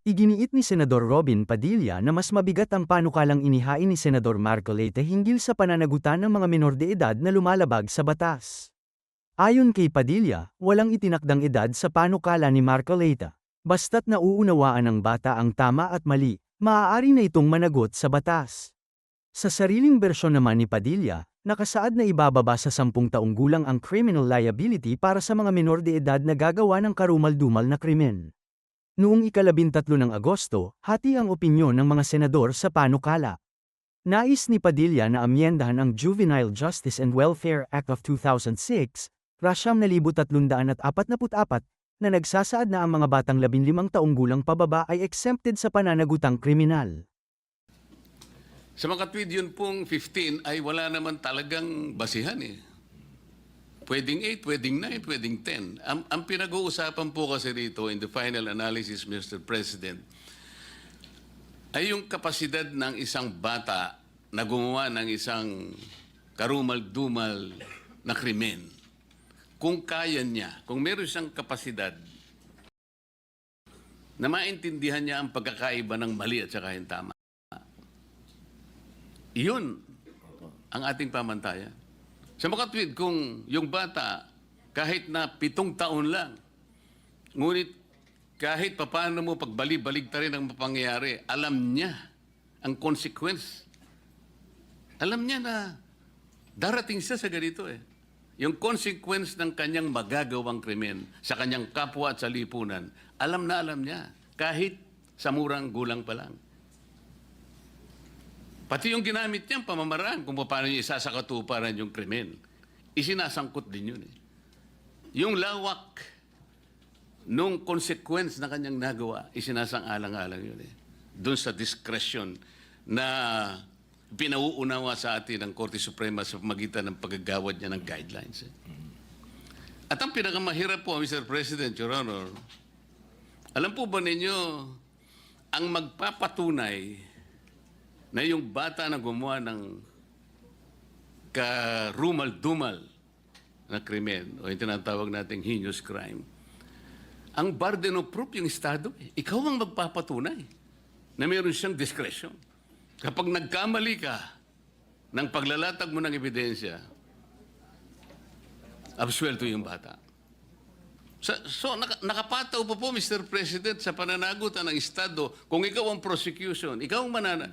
Iginiit ni Senador Robin Padilla na mas mabigat ang panukalang inihain ni Senador Marcoleta hinggil sa pananagutan ng mga menor de edad na lumalabag sa batas. Ayon kay Padilla, walang itinakdang edad sa panukala ni Marcoleta. Basta't nauunawaan ng bata ang tama at mali, maaari na itong managot sa batas. Sa sariling bersyon naman ni Padilla, nakasaad na ibababa sa 10 taong gulang ang criminal liability para sa mga menor de edad na gagawa ng karumal-dumal na krimen. Noong ika-13 ng Agosto, hati ang opinyon ng mga senador sa panukala. Nais ni Padilla na amyendahan ang Juvenile Justice and Welfare Act of 2006, Rasyam 344, na nagsasaad na ang mga batang 15 taong gulang pababa ay exempted sa pananagutang kriminal. Sa mga tweet yun pong 15 ay wala naman talagang basihan eh. Pwedeng 8, pwedeng 9, pwedeng 10. Ang pinag-uusapan po kasi rito in the final analysis, Mr. President, ay yung kapasidad ng isang bata na gumawa ng isang karumal-dumal na krimen. Kung kaya niya, kung meron siyang kapasidad na maintindihan niya ang pagkakaiba ng mali at saka yung tama. Iyon ang ating pamantayan. Sa mga tweet, kung yung bata, kahit na 7 taon lang, ngunit kahit papaano mo pagbalik-balik ta rin ang mapangyayari, alam niya ang consequence. Alam niya na darating siya sa ganito eh. Yung consequence ng kanyang magagawang krimen sa kanyang kapwa at sa lipunan, alam na alam niya, kahit sa murang gulang pa lang. Pati yung ginamit niyang pamamaraan kung paano niya isasakatuparan yung krimen, isinasangkot din yun eh. Yung lawak nung consequence na kanyang nagawa, isinasang-alang-alang yun eh. Doon sa discretion na pinauunawa sa atin ng Korte Suprema sa pamagitan ng paggagawad niya ng guidelines. At ang pinakamahirap po, Mr. President, Your Honor, alam po ba ninyo, ang magpapatunay na yung bata na gumawa ng karumal-dumal na krimen, o yung tinatawag nating heinous crime, ang burden of proof yung Estado. Ikaw ang magpapatunay na mayroon siyang discretion. Kapag nagkamali ka ng paglalatag mo ng ebidensya, absuelto yung bata. So nakapataw po, Mr. President, sa pananagutan ng Estado, kung ikaw ang prosecution, ikaw ang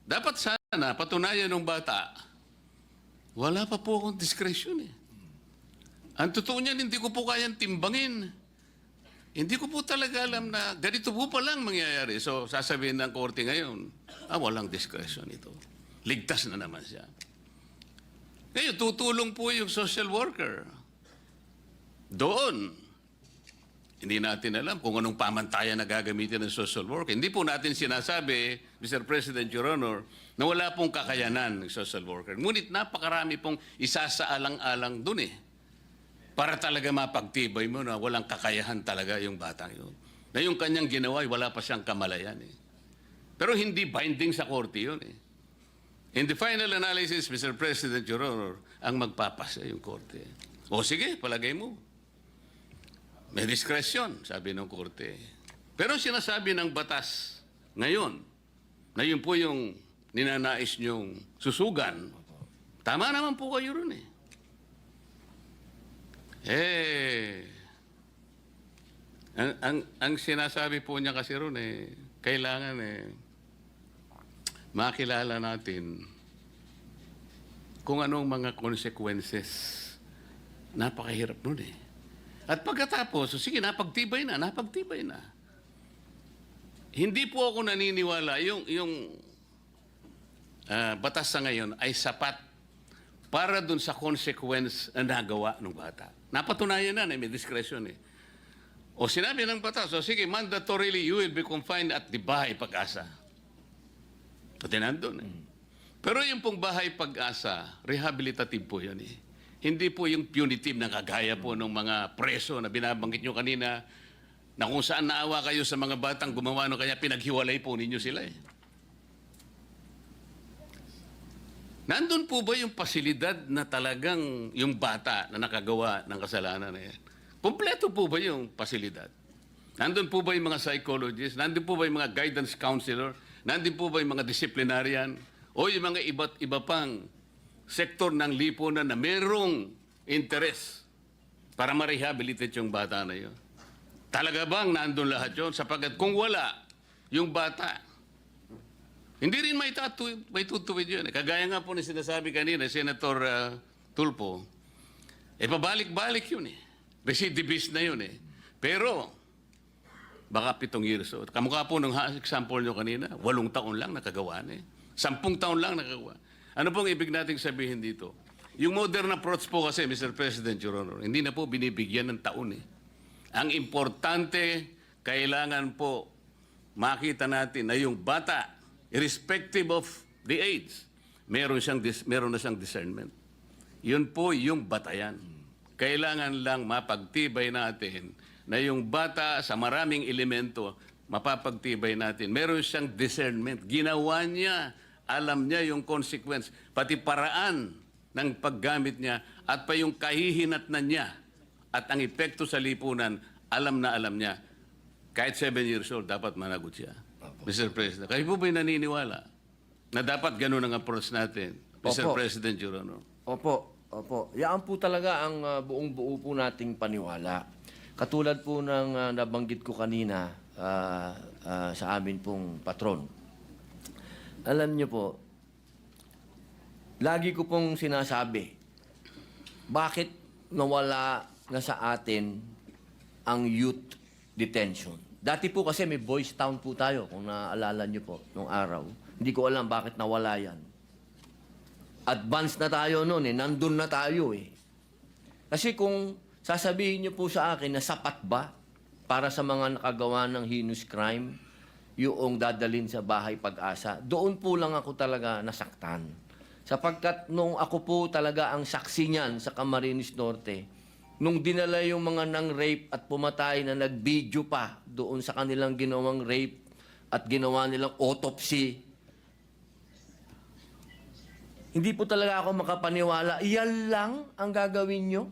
dapat sana patunayan ng bata, wala pa po akong discretion eh. Ang totoo niyan, hindi ko po kayang timbangin. Hindi ko po talaga alam na ganito po palang mangyayari. So, sasabihin ng korte ngayon, walang discretion ito. Ligtas na naman siya. Ngayon, tutulong po yung social worker. Doon, hindi natin alam kung anong pamantayan na gagamitin ng social worker. Hindi po natin sinasabi, Mr. President, Your Honor, na wala pong kakayanan ng social worker. Ngunit napakarami pong isasaalang-alang dun eh. Para talaga mapagtibay mo na walang kakayahan talaga yung batang yun. Na yung kanyang ginawa, wala pa siyang kamalayan eh. Pero hindi binding sa korte yun eh. In the final analysis, Mr. President, Your Honor, ang magpapasa yung korte. O sige, palagay mo. May diskresyon, sabi ng korte. Pero sinasabi ng batas ngayon, na yun po yung ninanais niyong susugan, tama naman po kayo ron eh. Ang sinasabi po niya kasi ron eh, kailangan makilala natin kung anong mga consequences. Napakahirap nun eh. At pagkatapos, sige, napagtibay na. Hindi po ako naniniwala yung batas sa ngayon ay sapat para dun sa consequence na nagawa ng bata. Napatunayan na may discretion eh. O sinabi ng batas, so sige, mandatorily you will be confined at the bahay Pag-asa. Pati nandun eh. Pero yung pong bahay Pag-asa, rehabilitative po yan eh. Hindi po yung punitive na kagaya po ng mga preso na binabanggit nyo kanina na kung saan naawa kayo sa mga batang gumawa no kaya pinaghiwalay po ninyo sila eh. Nandun po ba yung pasilidad na talagang yung bata na nakagawa ng kasalanan na yan? Kompleto po ba yung pasilidad? Nandun po ba yung mga psychologists? Nandun po ba yung mga guidance counselor? Nandun po ba yung mga disciplinarian? O yung mga iba't iba pang sektor ng lipunan na merong interes para ma-rehabilitate yung bata na yun? Talaga bang nandun lahat yun? Sapagkat kung wala, yung bata, hindi rin may tutuwid yun. Kagaya nga po na sinasabi kanina, Senator Tulfo, pabalik-balik yun eh. Recidivist na yun eh. Pero, baka 7 years old. Kamukha po ng example nyo kanina, 8 taon lang nakagawa na eh. 10 taon lang nakagawa. Ano pong ibig nating sabihin dito? Yung modern approach po kasi, Mr. President, Your Honor, hindi na po binibigyan ng taon eh. Ang importante, kailangan po makita natin na yung bata, irrespective of the age, meron na siyang discernment. Yun po yung batayan. Kailangan lang mapagtibay natin na yung bata sa maraming elemento, mapapagtibay natin. Meron siyang discernment. Ginawa niya, alam niya yung consequence, pati paraan ng paggamit niya at pa yung kahihinatnan niya at ang epekto sa lipunan, alam na alam niya. Kahit 7 years old, dapat managot siya. Mr. President, kayo po ba'y naniniwala na dapat ganun ang approach natin, Mr. Opo. President, Your Honor? Opo. Yan po talaga ang buong-buo po nating paniwala. Katulad po ng nabanggit ko kanina sa amin pong patron. Alam niyo po, lagi ko pong sinasabi, bakit nawala na sa atin ang youth detention? Dati po kasi may boys town po tayo, kung naaalala niyo po, nung araw. Hindi ko alam bakit nawala yan. Advance na tayo noon eh, nandun na tayo eh. Kasi kung sasabihin niyo po sa akin na sapat ba para sa mga nakagawa ng heinous crime, yung dadalhin sa bahay pag-asa, doon po lang ako talaga nasaktan. Sapagkat nung ako po talaga ang saksi niyan sa Camarines Norte, nung dinala yung mga nang-rape at pumatay na nag-video pa doon sa kanilang ginawang rape at ginawa nilang autopsy, hindi po talaga ako makapaniwala. Iyan lang ang gagawin nyo?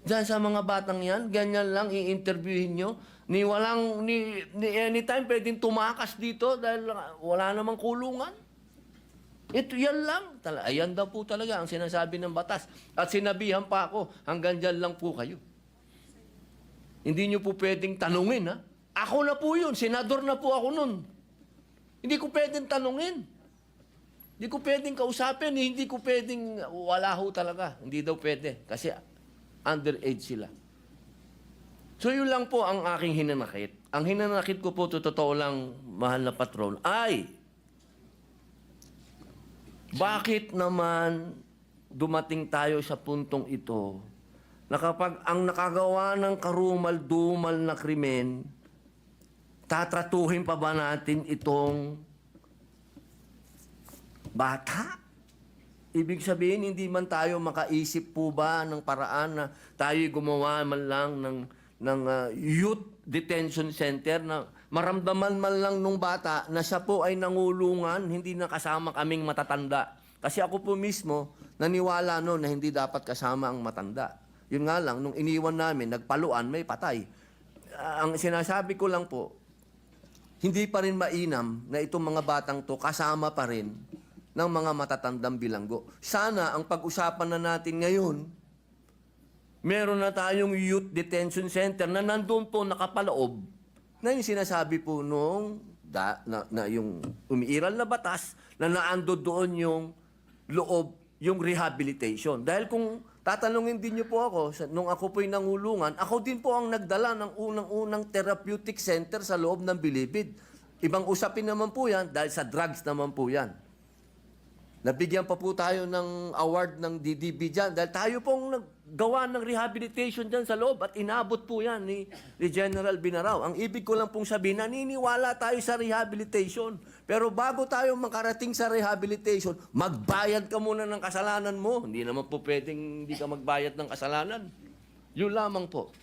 Diyan sa mga batang yan, ganyan lang i-interviewin nyo? Ni anytime pwedeng tumakas dito dahil wala namang kulungan? Ito, yan lang. Ayan daw po talaga ang sinasabi ng batas. At sinabihan pa ako, hanggang dyan lang po kayo. Hindi nyo po pwedeng tanungin, ha? Ako na po yun. Senador na po ako nun. Hindi ko pwedeng tanungin. Hindi ko pwedeng kausapin. Hindi ko pwedeng, wala ho talaga. Hindi daw pwede. Kasi underage sila. So yun lang po ang aking hinanakit. Ang hinanakit ko po, totoo lang, mahal na patron, ay bakit naman dumating tayo sa puntong ito na kapag ang nakagawa ng karumal-dumal na krimen, tatratuhin pa ba natin itong bata? Ibig sabihin, hindi man tayo makaisip po ba ng paraan na tayo gumawa man lang ng youth detention center na maramdaman man lang nung bata na siya po ay nangulungan, hindi na kasama kaming matatanda. Kasi ako po mismo, naniwala noon na hindi dapat kasama ang matanda. Yun nga lang, nung iniwan namin, nagpaluan, may patay. Ang sinasabi ko lang po, hindi pa rin mainam na itong mga batang to kasama pa rin ng mga matatandang bilanggo. Sana ang pag-usapan na natin ngayon, meron na tayong youth detention center na nandun po nakapaloob na yung sinasabi po nung na yung umiiral na batas na naando doon yung loob, yung rehabilitation. Dahil kung tatanungin din niyo po ako, nung ako po'y nangulungan, ako din po ang nagdala ng unang-unang therapeutic center sa loob ng Bilibid. Ibang usapin naman po yan dahil sa drugs naman po yan. Nabigyan pa po tayo ng award ng DDB dyan dahil tayo pong naggawa ng rehabilitation dyan sa loob at inabot po yan ni General Binarao. Ang ibig ko lang pong sabihin, naniniwala tayo sa rehabilitation. Pero bago tayo makarating sa rehabilitation, magbayad ka muna ng kasalanan mo. Hindi naman po pwedeng hindi ka magbayad ng kasalanan. Yun lamang po.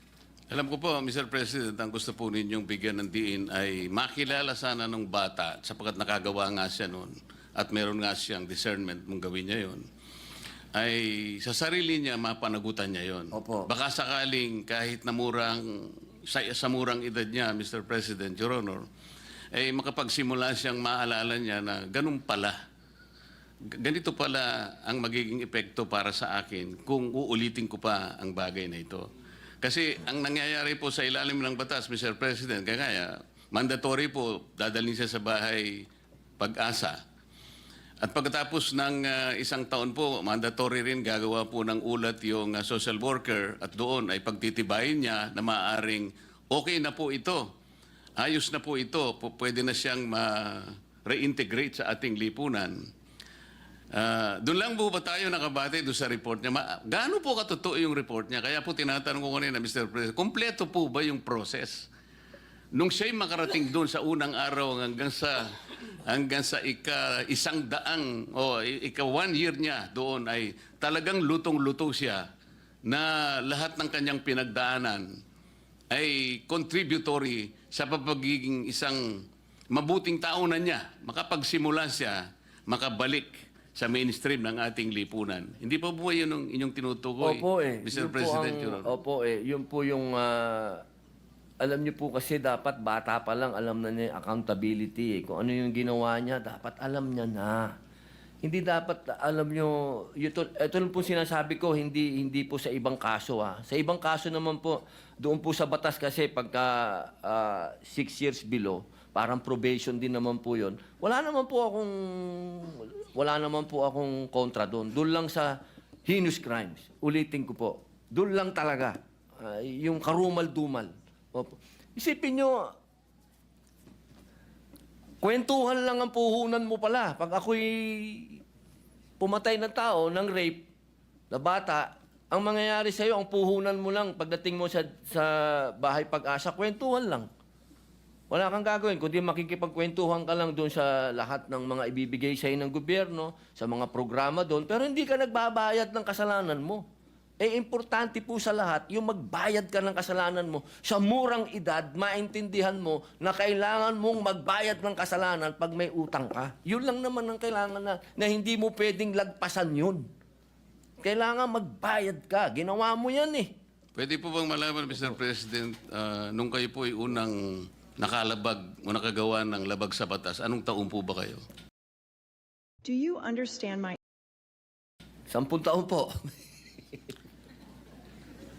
Alam ko po, Mr. President, ang gusto po ninyong bigyan ng diin ay makilala sana ng bata sapagkat nakagawa nga siya noon at meron nga siyang discernment mong gawin niya yon, ay sa sarili niya mapanagutan niya yon. Opo. Baka sakaling kahit na murang sa murang edad niya, Mr. President, Your Honor, ay makapagsimula siyang maalala niya na ganun pala. Ganito pala ang magiging epekto para sa akin kung uulitin ko pa ang bagay na ito. Kasi ang nangyayari po sa ilalim ng batas, Mr. President, kaya mandatory po, dadalhin siya sa bahay Pag-asa. At pagkatapos ng isang taon po, mandatory rin gagawa po ng ulat yung social worker at doon ay pagtitibayin niya na maaaring okay na po ito, ayos na po ito, pwede na siyang ma-reintegrate sa ating lipunan. Doon lang po ba tayo nakabate doon sa report niya? Gaano po katotoo yung report niya? Kaya po tinatanong ko kanina, Mr. President, kompleto po ba yung process? Nung siya'y makarating doon sa unang araw hanggang sa ika-100 o ika-1 year niya doon ay talagang lutong-luto siya na lahat ng kanyang pinagdaanan ay contributory sa pagiging isang mabuting tao na niya. Makapagsimula siya, makabalik sa mainstream ng ating lipunan. Hindi pa po yun ang inyong tinutukoy, Opo Mr. Yun President. po Your ang, Honor. opo yun po yung alam niyo po kasi dapat bata pa lang alam na niya yung accountability. Kung ano yung ginawa niya, dapat alam niya na. Hindi dapat alam niyo, ito lang po sinasabi ko, hindi po sa ibang kaso. Sa ibang kaso naman po, doon po sa batas kasi pagka 6 years below, parang probation din naman po yun. Wala naman po akong kontra doon. Doon lang sa heinous crimes. Ulitin ko po. Doon lang talaga. Yung karumal-dumal. Opo. Isipin nyo, kwentuhan lang ang puhunan mo pala. Pag ako'y pumatay ng tao, ng rape, na bata, ang mangyayari sa'yo, ang puhunan mo lang pagdating mo sa bahay Pag-asa, kwentuhan lang. Wala kang gagawin, kundi makikipagkwentuhan ka lang doon sa lahat ng mga ibibigay sa'yo ng gobyerno, sa mga programa doon, pero hindi ka nagbabayad ng kasalanan mo. Importante po sa lahat, yung magbayad ka ng kasalanan mo. Sa murang edad, maintindihan mo na kailangan mong magbayad ng kasalanan pag may utang ka. Yun lang naman ang kailangan na hindi mo pwedeng lagpasan yun. Kailangan magbayad ka. Ginawa mo yan eh. Pwede po bang malaman, Mr. President, nung kayo po ay unang nakalabag o nakagawa ng labag sa batas, anong taon po ba kayo? Do you understand my 10 taon po.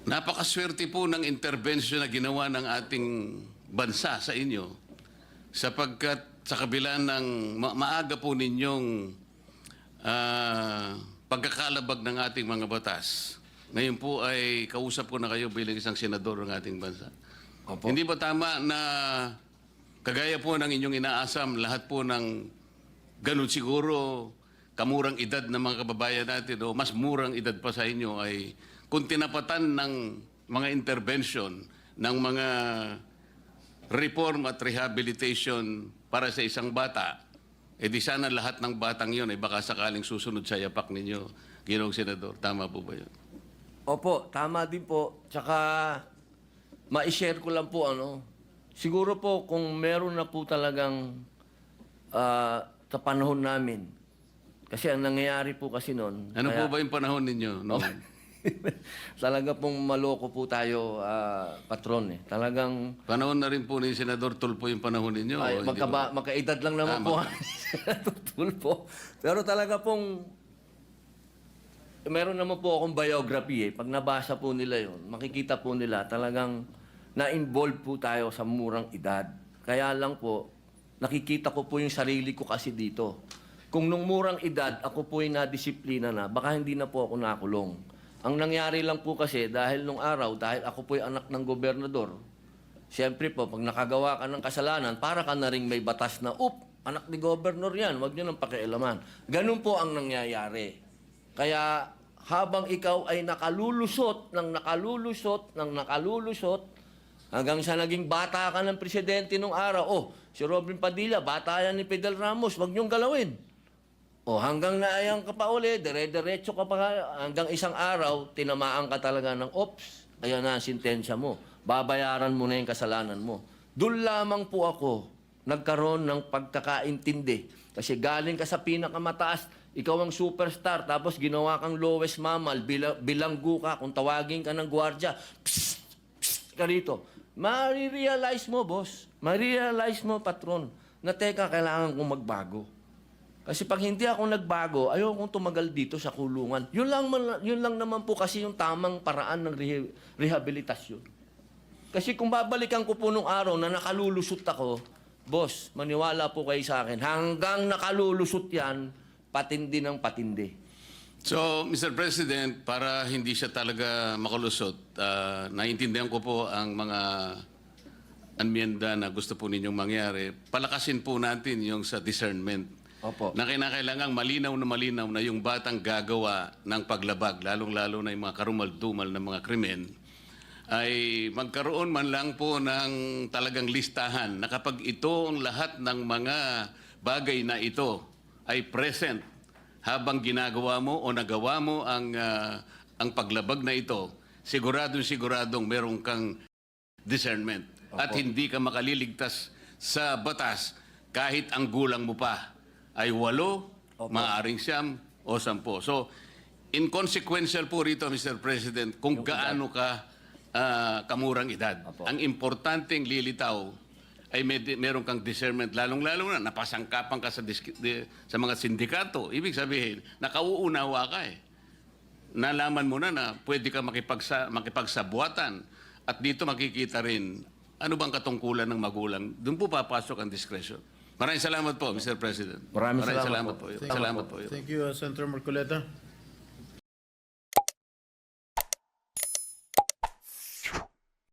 Napakaswerte po ng intervention na ginawa ng ating bansa sa inyo sapagkat sa kabila ng maaga po ninyong pagkakalabag ng ating mga batas. Ngayon po ay kausap ko na kayo bilang isang senador ng ating bansa. Opo. Hindi ba tama na kagaya po ng inyong inaasam, lahat po ng ganun siguro kamurang edad ng mga kababayan natin o mas murang edad pa sa inyo ay kung tinapatan ng mga intervention ng mga reform at rehabilitation para sa isang bata, di sana lahat ng batang yon ay baka sakaling susunod sa yapak ninyo, Ginoong Senador. Tama po ba yun? Opo, tama din po. Tsaka, ma-share ko lang po, siguro po kung meron na po talagang sa panahon namin, kasi ang nangyayari po kasi noon. Ano po ba yung panahon ninyo noon? Talaga pong maloko po tayo, patron eh. Talagang, Panahon na rin po ni Senador Tulfo yung panahon ninyo? ay, o hindi ba? magkaedad lang naman po. Tulpo. Pero talaga pong, meron naman po akong biography eh. Pag nabasa po nila yon, makikita po nila talagang na-involve po tayo sa murang edad. Kaya lang po, nakikita ko po yung sarili ko kasi dito. Kung nung murang edad, ako po ay nadisiplina na, baka hindi na po ako nakulong. Ang nangyari lang po kasi, dahil nung araw, dahil ako po ay anak ng gobernador, siyempre po, pag nakagawa ka ng kasalanan, para ka na rin may batas na, anak ni gobernador yan, wag nyo nang pakialaman. Ganun po ang nangyayari. Kaya habang ikaw ay nakalulusot, hanggang sa naging bata ka ng presidente nung araw, si Robin Padilla, bata yan ni Fidel Ramos, wag niyong galawin. Hanggang naayang ka pa uli, dire-diretso ka pa, hanggang isang araw, tinamaan ka talaga ng ops, ayan na ang sintensya mo. Babayaran mo na yung kasalanan mo. Doon lamang po ako nagkaroon ng pagkakaintindi. Kasi galing ka sa pinakamataas, ikaw ang superstar, tapos ginawa kang lowest mammal, bilanggo ka, kung tawagin ka ng gwardya, psst, psst ka rito. marirealize mo, boss. Marirealize mo, patron, na teka, kailangan kong magbago. Kasi pag hindi ako nagbago, ayaw kong tumagal dito sa kulungan. Yun lang naman po kasi yung tamang paraan ng rehabilitasyon. Kasi kung babalikan ko po nung araw na nakalulusot ako, boss, maniwala po kayo sa akin, hanggang nakalulusot yan, patindi ng patindi. So, Mr. President, para hindi siya talaga makalusot, naiintindihan ko po ang mga anmiyenda na gusto po ninyong mangyari. Palakasin po natin yung sa discernment. Opo. Na kinakailangang malinaw na yung batang gagawa ng paglabag, lalong-lalo na yung mga karumal-dumal na mga krimen, ay magkaroon man lang po ng talagang listahan na kapag ito ang lahat ng mga bagay na ito ay present habang ginagawa mo o nagawa mo ang paglabag na ito, siguradong meron kang discernment. At hindi ka makaliligtas sa batas kahit ang gulang mo pa ay 8, maaaring 9 o 10. So, inconsequential po rito, Mr. President, kung gaano ka kamurang edad. Ang importanteng lilitaw ay meron kang discernment, lalong-lalo na napasangkapan ka sa mga sindikato. Ibig sabihin, nakauunawa ka eh. Nalaman mo na pwede ka makipagsabuatan. At dito makikita rin, ano bang katungkulan ng magulang? Doon po papasok ang discretion. Maraming salamat po, Mr. President. Maraming salamat salamat po. po. Salamat po. Thank you, Senator Marcoleta.